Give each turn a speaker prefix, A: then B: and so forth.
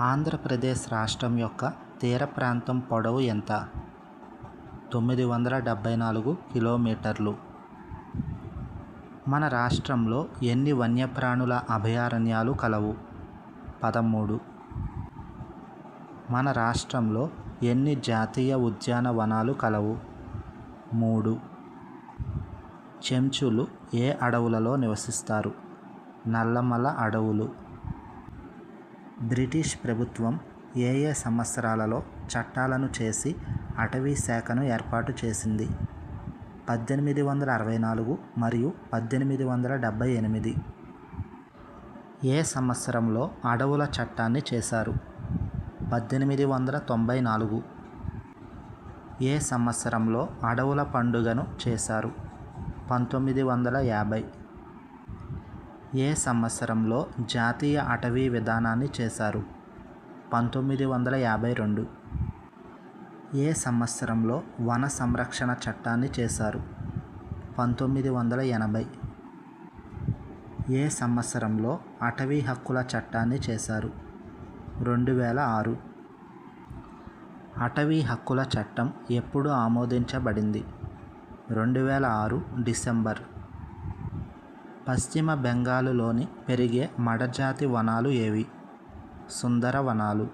A: ఆంధ్రప్రదేశ్ రాష్ట్రం యొక్క తీర ప్రాంతం పొడవు ఎంత? 974 కిలోమీటర్లు. మన రాష్ట్రంలో ఎన్ని వన్యప్రాణుల అభయారణ్యాలు కలవు? 13. మన రాష్ట్రంలో ఎన్ని జాతీయ ఉద్యానవనాలు కలవు? 3. చెంచులు ఏ అడవులలో నివసిస్తారు? నల్లమల అడవులు. బ్రిటిష్ ప్రభుత్వం ఏ సంవత్సరాలలో చట్టాలను చేసి అటవీ శాఖను ఏర్పాటు చేసింది? 1864 మరియు 1878. ఏ సంవత్సరంలో అడవుల చట్టాన్ని చేశారు? 1894. ఏ సంవత్సరంలో అడవుల పండుగను చేశారు? 1950. ఏ సంవత్సరంలో జాతీయ అటవీ విధానాన్ని చేశారు? 1952. ఏ సంవత్సరంలో వన సంరక్షణ చట్టాన్ని చేశారు? 1980. ఏ సంవత్సరంలో అటవీ హక్కుల చట్టాన్ని చేశారు? 2006. అటవీ హక్కుల చట్టం ఎప్పుడు ఆమోదించబడింది? 2006 డిసెంబర్. పశ్చిమ బెంగాలులోని పెరిగే మడజాతి వనాలు ఏవి? సుందర వనాలు.